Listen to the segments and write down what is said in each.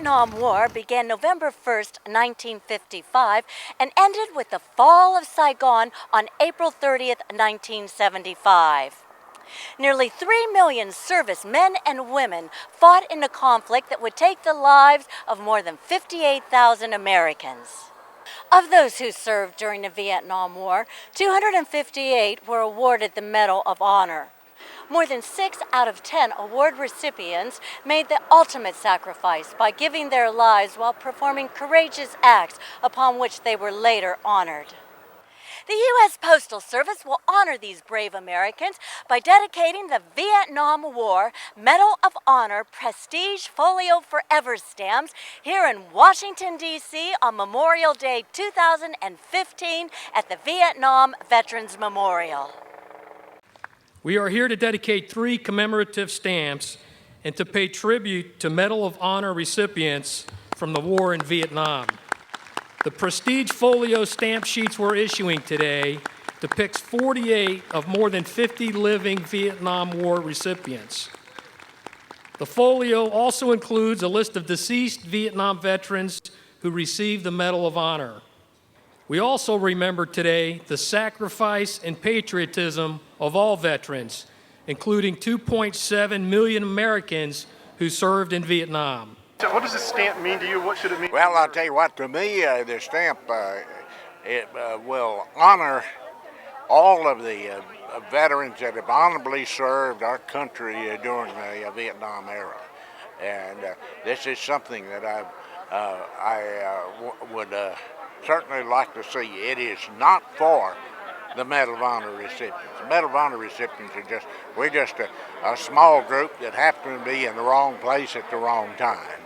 Vietnam War began November 1st, 1955, and ended with the fall of Saigon on April 30th, 1975. Nearly 3 million servicemen and women fought in a conflict that would take the lives of more than 58,000 Americans. Of those who served during the Vietnam War, 258 were awarded the Medal of Honor. More than 6 out of 10 award recipients made the ultimate sacrifice by giving their lives while performing courageous acts upon which they were later honored. The U.S. Postal Service will honor these brave Americans by dedicating the Vietnam War Medal of Honor Prestige Folio Forever stamps here in Washington, D.C. on Memorial Day 2015 at the Vietnam Veterans Memorial. We are here to dedicate 3 commemorative stamps and to pay tribute to Medal of Honor recipients from the war in Vietnam. The Prestige Folio stamp sheets we're issuing today depicts 48 of more than 50 living Vietnam War recipients. The folio also includes a list of deceased Vietnam veterans who received the Medal of Honor. We also remember today the sacrifice and patriotism of all veterans, including 2.7 million Americans who served in Vietnam. So what does this stamp mean to you? What should it mean? Well, I'll tell you what, to me, the stamp will honor all of the veterans that have honorably served our country during the Vietnam era. And this is something that I would certainly like to see. It is not for the Medal of Honor recipients. The Medal of Honor recipients are we're just a small group that happen to be in the wrong place at the wrong time.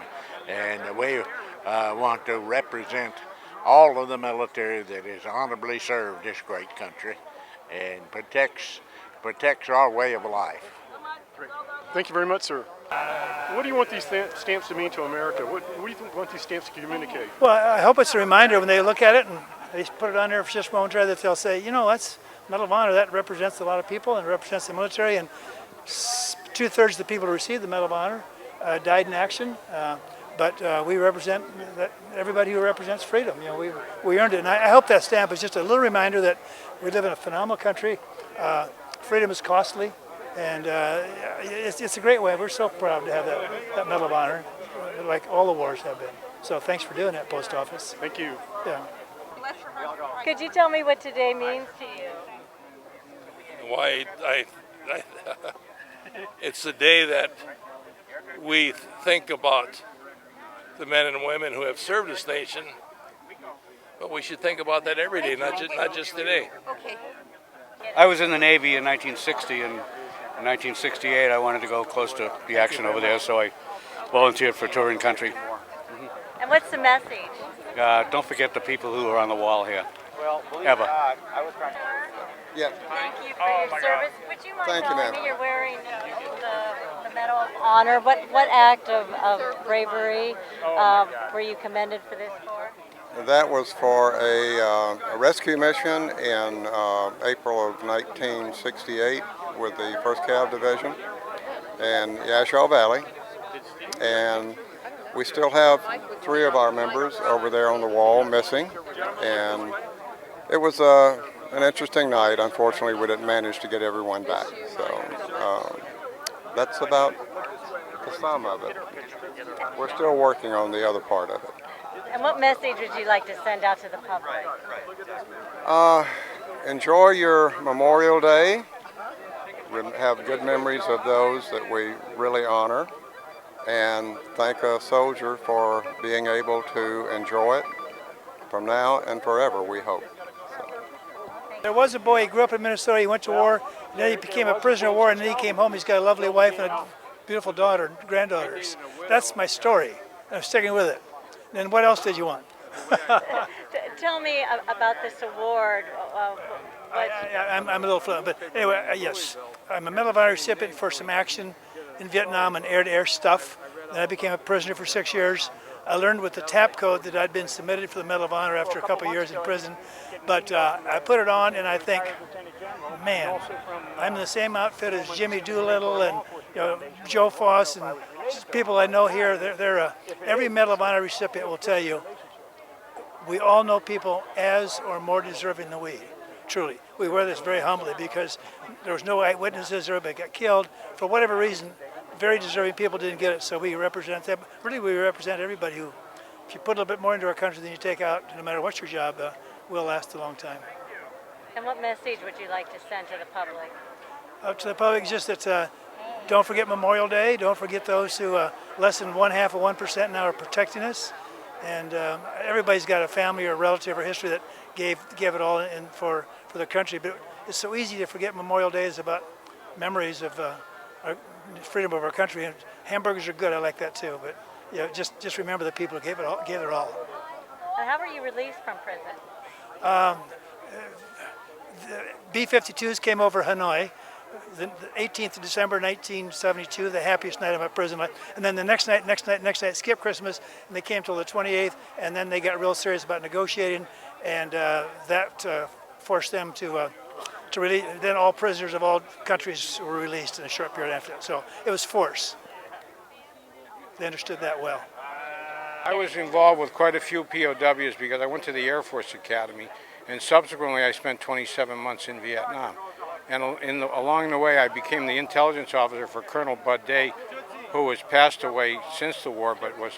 And we want to represent all of the military that has honorably served this great country and protects our way of life. Great. Thank you very much, sir. What do you want these stamps to mean to America? What do you want these stamps to communicate? Well, I hope it's a reminder when they look at it and they put it on there for just momentarily that they'll say, you know, that's Medal of Honor. That represents a lot of people and represents the military. And 2/3 of the people who received the Medal of Honor died in action. But we represent everybody who represents freedom. You know, we earned it, and I hope that stamp is just a little reminder that we live in a phenomenal country. Freedom is costly, and it's a great way. We're so proud to have that Medal of Honor, like all the wars have been. So thanks for doing that, Post Office. Thank you. Yeah. Could you tell me what today means to you? Why, it's the day that we think about the men and women who have served this nation, but we should think about that every day, not just today. Okay. I was in the Navy in 1960, and in 1968 I wanted to go close to the action over there, so I volunteered for touring country. And what's the message? Don't forget the people who are on the wall here, ever. Yeah. Thank you for your service. Would you mind Thank you, telling ma'am. me you're wearing the Medal of Honor? What act of bravery were you commended for this for? That was for a rescue mission in April of 1968 with the 1st Cav Division in Yashau Valley. And we still have 3 of our members over there on the wall missing. And it was an interesting night. Unfortunately, we didn't manage to get everyone back. So that's about the sum of it. We're still working on the other part of it. And what message would you like to send out to the public? Enjoy your Memorial Day. Have good memories of those that we really honor. And thank a soldier for being able to enjoy it from now and forever, we hope. There was a boy, he grew up in Minnesota, he went to war, and then he became a prisoner of war, and then he came home, he's got a lovely wife and a beautiful daughter and granddaughters. That's my story. I'm sticking with it. And what else did you want? Tell me about this award. I'm a little fluent, but anyway, yes. I'm a Medal of Honor recipient for some action in Vietnam and air-to-air stuff. Then I became a prisoner for 6 years. I learned with the TAP code that I'd been submitted for the Medal of Honor after a couple of years in prison. But I put it on and I think, man, I'm in the same outfit as Jimmy Doolittle and Joe Foss and people I know here, every Medal of Honor recipient will tell you, we all know people as or more deserving than we, truly. We wear this very humbly because there was no eyewitnesses, everybody got killed. For whatever reason, very deserving people didn't get it, so we represent them. Really, we represent everybody who, if you put a little bit more into our country than you take out, no matter what your job, will last a long time. And what message would you like to send to the public? To the public, just that don't forget Memorial Day. Don't forget those who less than 0.5% now are protecting us. And everybody's got a family or a relative or history that gave it all in for the country. But it's so easy to forget Memorial Day is about memories of our freedom of our country. And hamburgers are good. I like that too. But just remember the people who gave their all. And how were you released from prison? The B-52s came over Hanoi. The 18th of December 1972, the happiest night of my prison life. And then the next night, skipped Christmas, and they came till the 28th, and then they got real serious about negotiating, and that forced them to release. Then all prisoners of all countries were released in a short period after that. So it was force. They understood that well. I was involved with quite a few POWs because I went to the Air Force Academy, and subsequently I spent 27 months in Vietnam. And along the way, I became the intelligence officer for Colonel Bud Day, who has passed away since the war, but was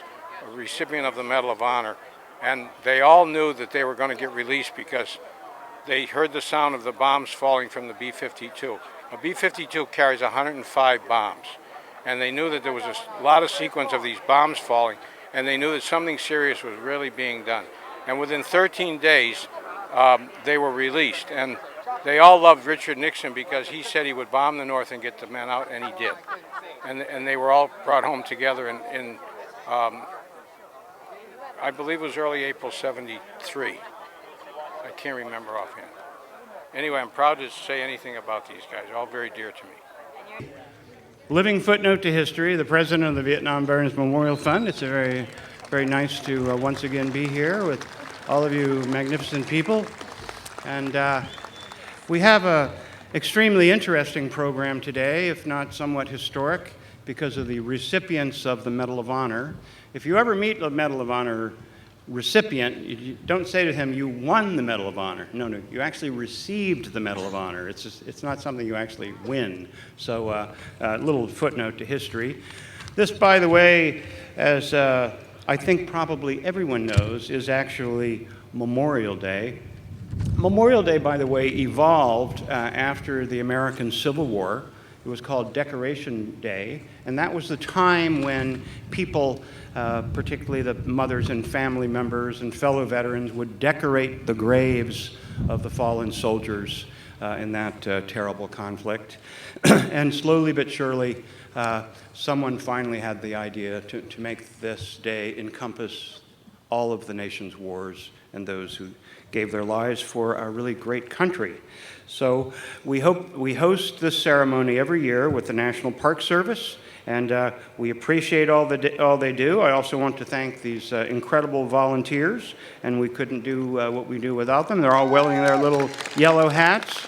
a recipient of the Medal of Honor. And they all knew that they were going to get released because they heard the sound of the bombs falling from the B-52. A B-52 carries 105 bombs. And they knew that there was a lot of sequence of these bombs falling, and they knew that something serious was really being done. And within 13 days, they were released. And they all loved Richard Nixon because he said he would bomb the North and get the men out, and he did. And they were all brought home together in I believe it was early April '73. I can't remember offhand. Anyway, I'm proud to say anything about these guys. All very dear to me. Living footnote to history, the president of the Vietnam Veterans Memorial Fund. It's very, very nice to once again be here with all of you magnificent people. And we have an extremely interesting program today, if not somewhat historic, because of the recipients of the Medal of Honor. If you ever meet a Medal of Honor recipient, you don't say to him, you won the Medal of Honor. No, you actually received the Medal of Honor. It's not something you actually win. So a little footnote to history. This, by the way, as I think probably everyone knows, is actually Memorial Day. Memorial Day, by the way, evolved after the American Civil War. It was called Decoration Day, and that was the time when people, particularly the mothers and family members and fellow veterans, would decorate the graves of the fallen soldiers in that terrible conflict. And slowly but surely, someone finally had the idea to make this day encompass all of the nation's wars and those who gave their lives for our really great country. So we host this ceremony every year with the National Park Service, and we appreciate all they do. I also want to thank these incredible volunteers, and we couldn't do what we do without them. They're all wearing their little yellow hats.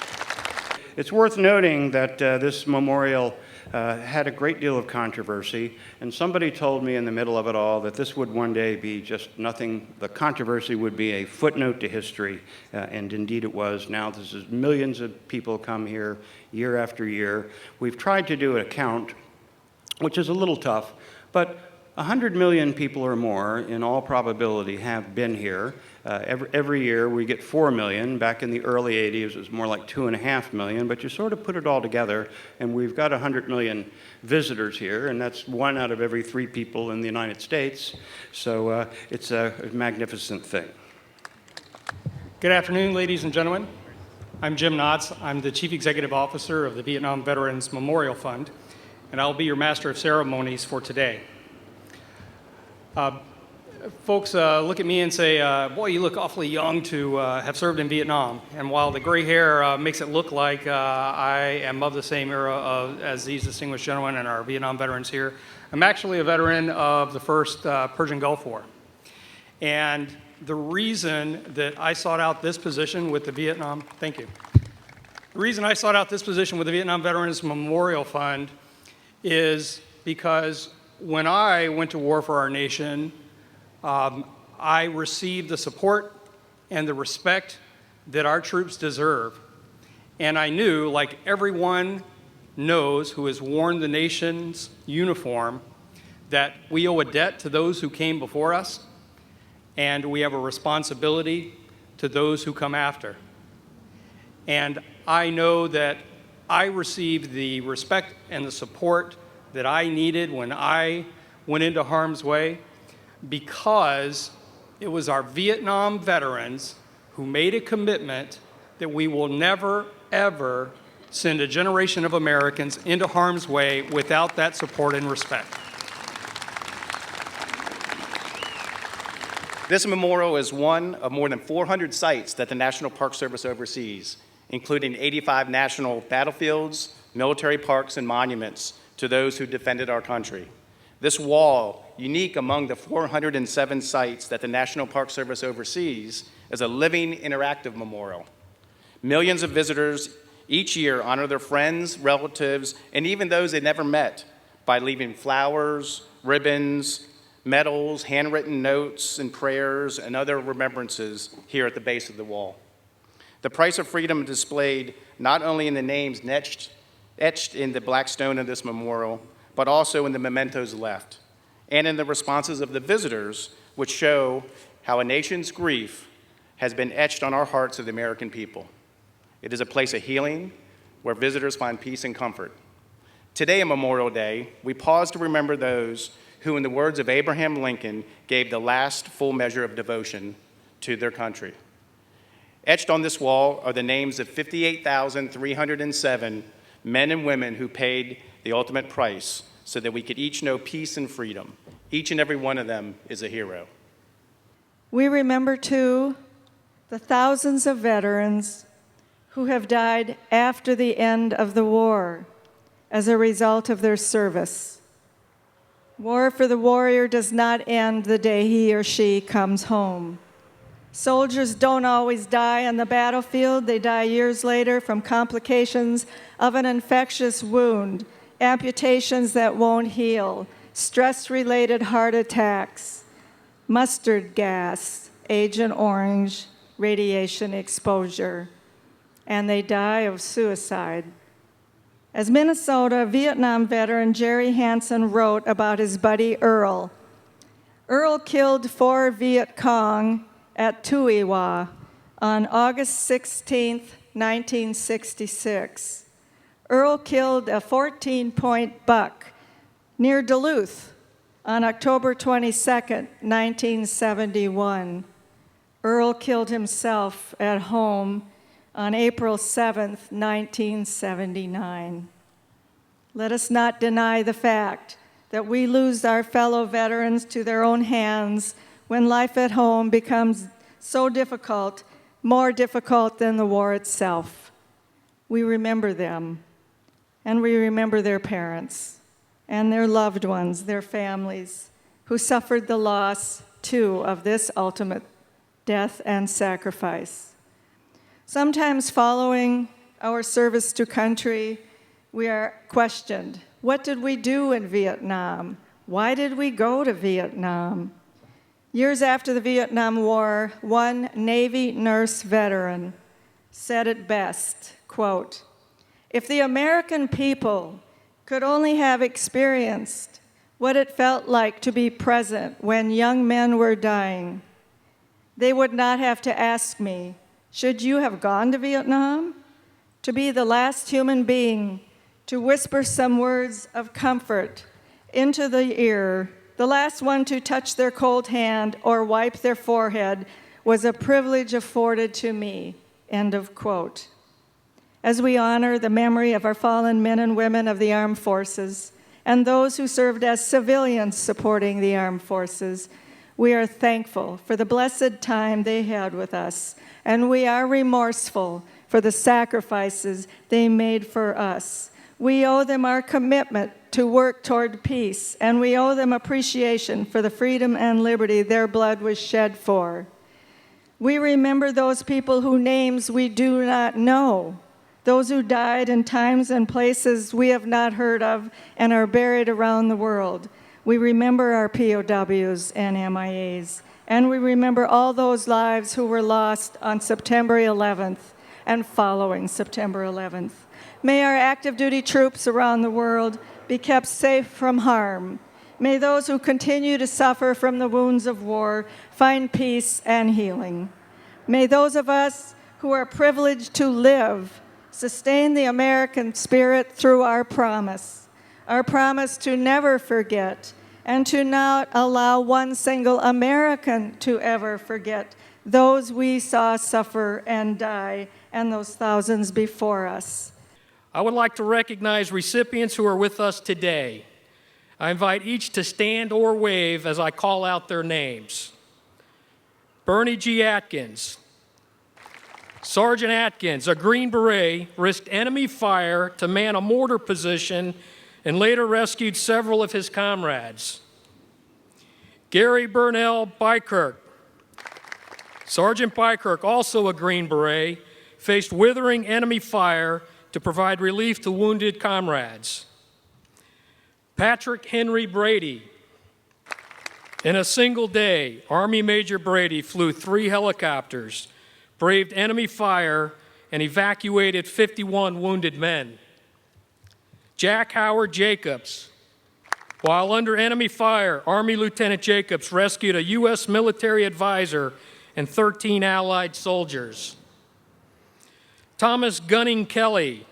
It's worth noting that this memorial had a great deal of controversy, and somebody told me in the middle of it all that this would one day be just nothing. The controversy would be a footnote to history, and indeed it was. Now this is millions of people come here year after year. We've tried to do a count, which is a little tough, but 100 million people or more, in all probability, have been here. Every year we get 4 million. Back in the early 80s, it was more like 2.5 million, but you sort of put it all together, and we've got 100 million visitors here, and that's 1 out of every 3 people in the United States. So it's a magnificent thing. Good afternoon, ladies and gentlemen. I'm Jim Knotts. I'm the Chief Executive Officer of the Vietnam Veterans Memorial Fund, and I'll be your Master of Ceremonies for today. Folks look at me and say, boy, you look awfully young to have served in Vietnam. And while the gray hair makes it look like I am of the same era as these distinguished gentlemen and our Vietnam veterans here, I'm actually a veteran of the first Persian Gulf War. And the reason that I sought out this position with the Vietnam, thank you. The reason I sought out this position with the Vietnam Veterans Memorial Fund is because when I went to war for our nation, I received the support and the respect that our troops deserve. And I knew, like everyone knows who has worn the nation's uniform, that we owe a debt to those who came before us, and we have a responsibility to those who come after. And I know that I received the respect and the support that I needed when I went into harm's way because it was our Vietnam veterans who made a commitment that we will never, ever send a generation of Americans into harm's way without that support and respect. This memorial is one of more than 400 sites that the National Park Service oversees, including 85 national battlefields, military parks, and monuments to those who defended our country. This wall, unique among the 407 sites that the National Park Service oversees, is a living, interactive memorial. Millions of visitors each year honor their friends, relatives, and even those they never met by leaving flowers, ribbons, medals, handwritten notes, and prayers, and other remembrances here at the base of the wall. The price of freedom is displayed not only in the names etched in the black stone of this memorial, but also in the mementos left, and in the responses of the visitors, which show how a nation's grief has been etched on our hearts of the American people. It is a place of healing where visitors find peace and comfort. Today, on Memorial Day, we pause to remember those who, in the words of Abraham Lincoln, gave the last full measure of devotion to their country. Etched on this wall are the names of 58,307 men and women who paid the ultimate price so that we could each know peace and freedom. Each and every one of them is a hero. We remember, too, the thousands of veterans who have died after the end of the war as a result of their service. War for the warrior does not end the day he or she comes home. Soldiers don't always die on the battlefield. They die years later from complications of an infectious wound, amputations that won't heal, stress-related heart attacks, mustard gas, Agent Orange, radiation exposure, and they die of suicide. As Minnesota Vietnam veteran Jerry Hansen wrote about his buddy Earl, Earl killed 4 Viet Cong at Tuiwa on August 16, 1966. Earl killed a 14-point buck near Duluth on October 22, 1971. Earl killed himself at home on April 7, 1979. Let us not deny the fact that we lose our fellow veterans to their own hands when life at home becomes so difficult, more difficult than the war itself. We remember them, and we remember their parents and their loved ones, their families, who suffered the loss, too, of this ultimate death and sacrifice. Sometimes following our service to country, we are questioned. What did we do in Vietnam? Why did we go to Vietnam? Years after the Vietnam War, one Navy nurse veteran said it best, quote, "If the American people could only have experienced what it felt like to be present when young men were dying, they would not have to ask me, should you have gone to Vietnam? To be the last human being to whisper some words of comfort into the ear, the last one to touch their cold hand or wipe their forehead was a privilege afforded to me," end of quote. As we honor the memory of our fallen men and women of the armed forces and those who served as civilians supporting the armed forces, we are thankful for the blessed time they had with us, and we are remorseful for the sacrifices they made for us. We owe them our commitment to work toward peace, and we owe them appreciation for the freedom and liberty their blood was shed for. We remember those people whose names we do not know, those who died in times and places we have not heard of and are buried around the world. We remember our POWs and MIAs, and we remember all those lives who were lost on September 11th and following September 11th. May our active duty troops around the world be kept safe from harm. May those who continue to suffer from the wounds of war find peace and healing. May those of us who are privileged to live sustain the American spirit through our promise to never forget and to not allow one single American to ever forget those we saw suffer and die and those thousands before us. I would like to recognize recipients who are with us today. I invite each to stand or wave as I call out their names. Bernie G. Atkins. Sergeant Atkins, a Green Beret, risked enemy fire to man a mortar position and later rescued several of his comrades. Gary Burnell Bykirk. Sergeant Bykirk, also a Green Beret, faced withering enemy fire to provide relief to wounded comrades. Patrick Henry Brady. In a single day, Army Major Brady flew 3 helicopters, braved enemy fire, and evacuated 51 wounded men. Jack Howard Jacobs. While under enemy fire, Army Lieutenant Jacobs rescued a U.S. military advisor and 13 Allied soldiers. Thomas Gunning Kelly.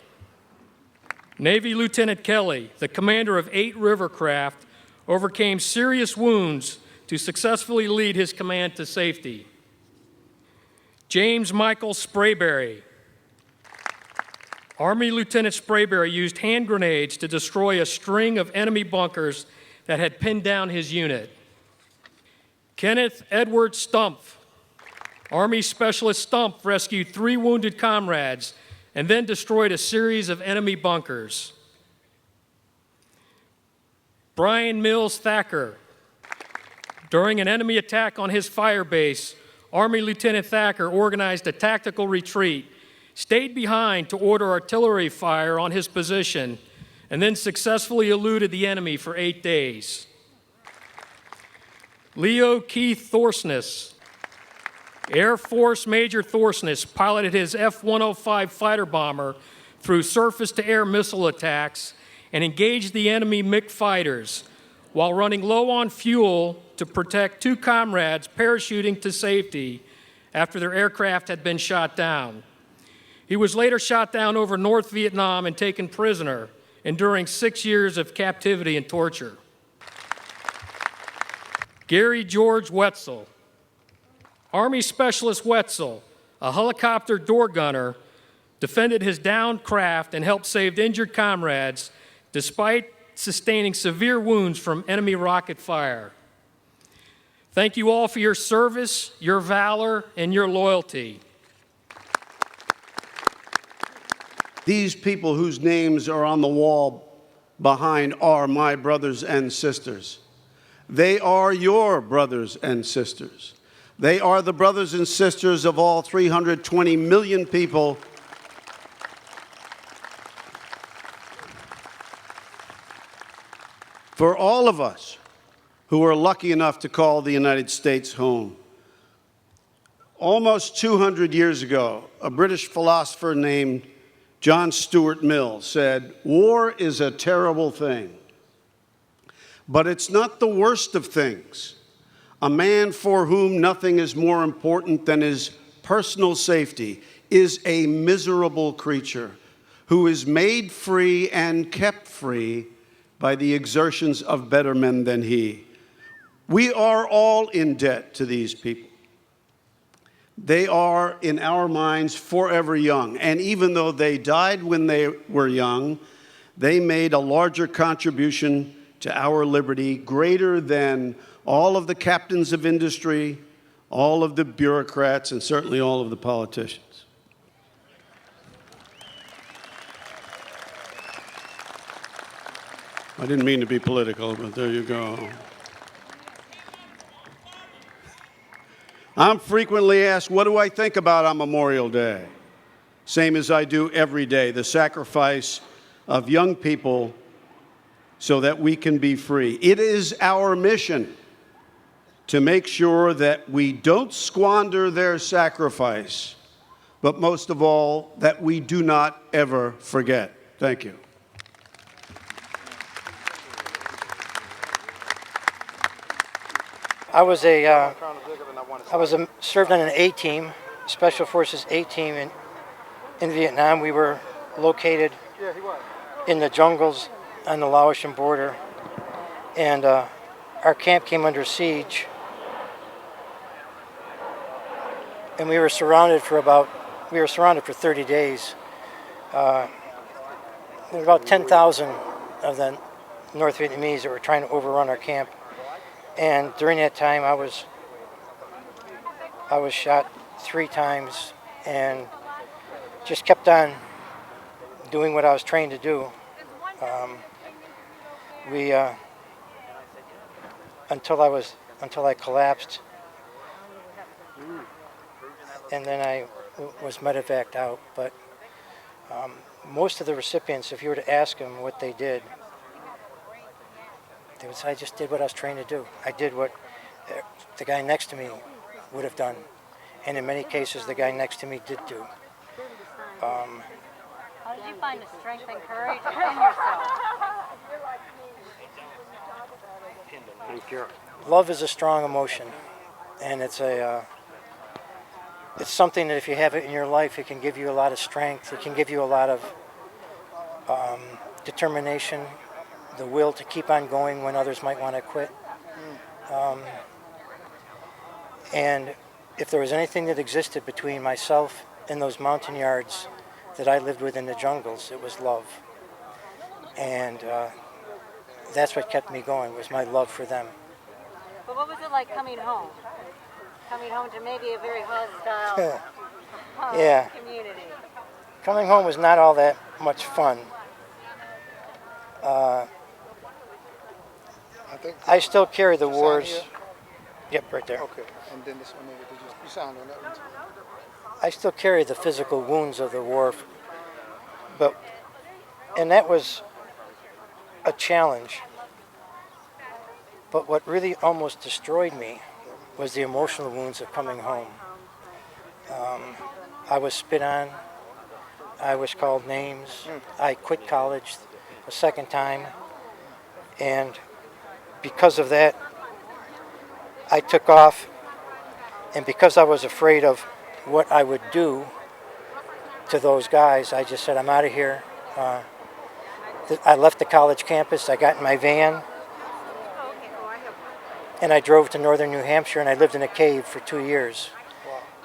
Navy Lieutenant Kelly, the commander of 8 river craft, overcame serious wounds to successfully lead his command to safety. James Michael Sprayberry. Army Lieutenant Sprayberry used hand grenades to destroy a string of enemy bunkers that had pinned down his unit. Kenneth Edward Stumpf. Army Specialist Stumpf rescued 3 wounded comrades and then destroyed a series of enemy bunkers. Brian Mills Thacker. During an enemy attack on his fire base, Army Lieutenant Thacker organized a tactical retreat, stayed behind to order artillery fire on his position, and then successfully eluded the enemy for 8 days. Leo Keith Thorsness. Air Force Major Thorsness piloted his F-105 fighter bomber through surface-to-air missile attacks and engaged the enemy MiG fighters while running low on fuel to protect 2 comrades parachuting to safety after their aircraft had been shot down. He was later shot down over North Vietnam and taken prisoner, enduring 6 years of captivity and torture. Gary George Wetzel. Army Specialist Wetzel, a helicopter door gunner, defended his downed craft and helped save injured comrades despite sustaining severe wounds from enemy rocket fire. Thank you all for your service, your valor, and your loyalty. These people whose names are on the wall behind are my brothers and sisters. They are your brothers and sisters. They are the brothers and sisters of all 320 million people for all of us who are lucky enough to call the United States home. Almost 200 years ago, a British philosopher named John Stuart Mill said, "War is a terrible thing, but it's not the worst of things. A man for whom nothing is more important than his personal safety is a miserable creature who is made free and kept free by the exertions of better men than he." We are all in debt to these people. They are, in our minds, forever young. And even though they died when they were young, they made a larger contribution to our liberty, greater than all of the captains of industry, all of the bureaucrats, and certainly all of the politicians. I didn't mean to be political, but there you go. I'm frequently asked, what do I think about on Memorial Day? Same as I do every day, the sacrifice of young people so that we can be free. It is our mission to make sure that we don't squander their sacrifice, but most of all, that we do not ever forget. Thank you. I served on an A team, Special Forces A team in Vietnam. We were located in the jungles on the Laotian border, and our camp came under siege, and we were surrounded for 30 days. There were about 10,000 of the North Vietnamese that were trying to overrun our camp, and during that time I was shot 3 times and just kept on doing what I was trained to do. Until I collapsed, and then I was medevaced out. But most of the recipients, if you were to ask them what they did, they would say, I just did what I was trained to do. I did what the guy next to me would have done. And in many cases, the guy next to me did do. How did you find the strength and courage within yourself? Thank you. Love is a strong emotion, and it's something that if you have it in your life, it can give you a lot of strength. It can give you a lot of determination, the will to keep on going when others might want to quit. And if there was anything that existed between myself and those mountain yards that I lived with in the jungles, it was love. And that's what kept me going, was my love for them. But what was it like coming home? Coming home to maybe a very hostile Yeah. community. Coming home was not all that much fun. I still carry the wars. Yep, right there. Okay, and then this one over, you sound on that one too. I still carry the physical wounds of the war, and that was a challenge. But what really almost destroyed me was the emotional wounds of coming home. I was spit on. I was called names. I quit college a second time, and because of that, I took off, and because I was afraid of what I would do to those guys, I just said, I'm out of here. I left the college campus, I got in my van, and I drove to northern New Hampshire, and I lived in a cave for 2 years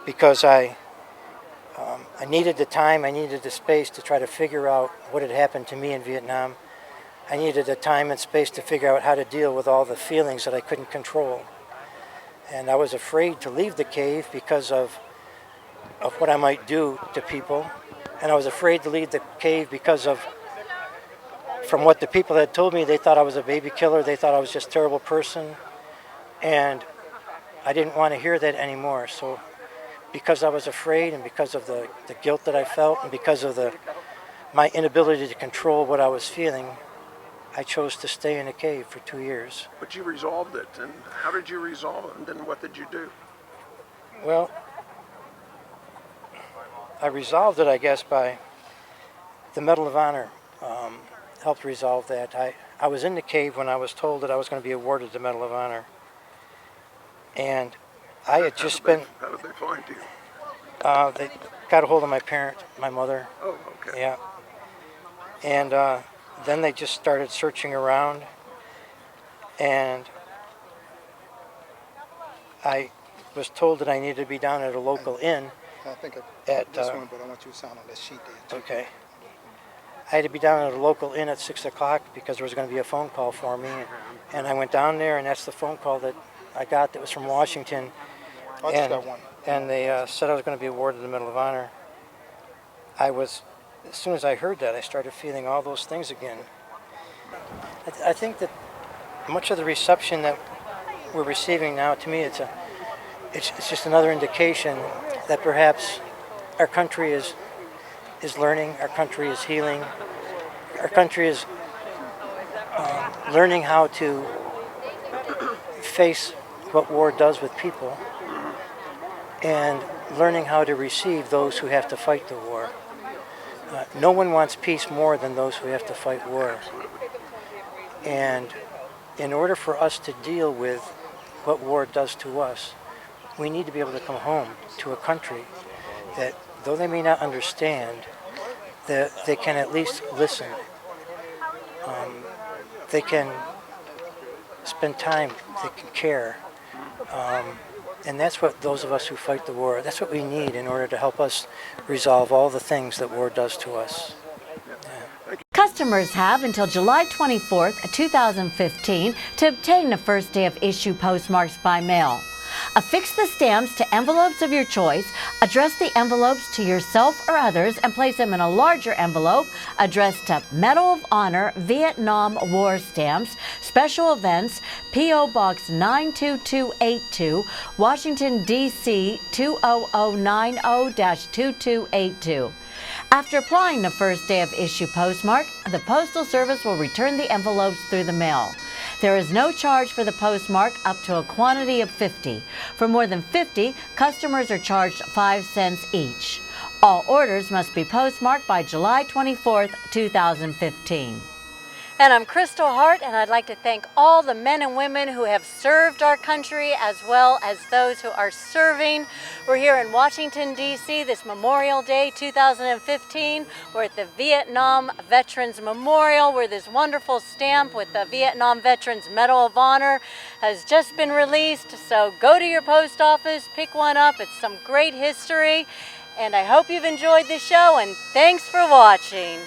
because I needed the time, I needed the space to try to figure out what had happened to me in Vietnam. I needed the time and space to figure out how to deal with all the feelings that I couldn't control. And I was afraid to leave the cave because of what I might do to people. And I was afraid to leave the cave because from what the people had told me, they thought I was a baby killer, they thought I was just a terrible person. And I didn't want to hear that anymore. So because I was afraid, and because of the guilt that I felt, and because of my inability to control what I was feeling, I chose to stay in a cave for 2 years. But you resolved it, and how did you resolve it, and then what did you do? Well, I resolved it, I guess, by the Medal of Honor helped resolve that. I was in the cave when I was told that I was going to be awarded the Medal of Honor. And I had just been... How did they find you? They got a hold of my parent, my mother. Oh, okay. Yeah. And then they just started searching around, and I was told that I needed to be down at a local inn. I think at this one, but I want you to sound on that sheet there too. Okay. I had to be down at a local inn at 6 o'clock because there was going to be a phone call for me, and I went down there, and that's the phone call that I got that was from Washington. I just got one. And they said I was going to be awarded the Medal of Honor. As soon as I heard that, I started feeling all those things again. I think that much of the reception that we're receiving now, to me, it's just another indication that perhaps our country is learning, our country is healing, our country is learning how to face what war does with people, and learning how to receive those who have to fight the war. No one wants peace more than those who have to fight war. And in order for us to deal with what war does to us, we need to be able to come home to a country that, though they may not understand, that they can at least listen. They can spend time, they can care. And that's what those of us who fight the war, that's what we need in order to help us resolve all the things that war does to us. Customers have until July 24th, 2015 to obtain the first day of issue postmarks by mail. Affix the stamps to envelopes of your choice, address the envelopes to yourself or others, and place them in a larger envelope addressed to Medal of Honor Vietnam War Stamps, Special Events, P.O. Box 92282, Washington, D.C. 20090-2282. After applying the first day of issue postmark, the Postal Service will return the envelopes through the mail. There is no charge for the postmark up to a quantity of 50. For more than 50, customers are charged 5 cents each. All orders must be postmarked by July 24th, 2015. And I'm Kristal Hart, and I'd like to thank all the men and women who have served our country as well as those who are serving. We're here in Washington, D.C. this Memorial Day 2015. We're at the Vietnam Veterans Memorial, where this wonderful stamp with the Vietnam Veterans Medal of Honor has just been released. So go to your post office, pick one up. It's some great history. And I hope you've enjoyed the show, and thanks for watching.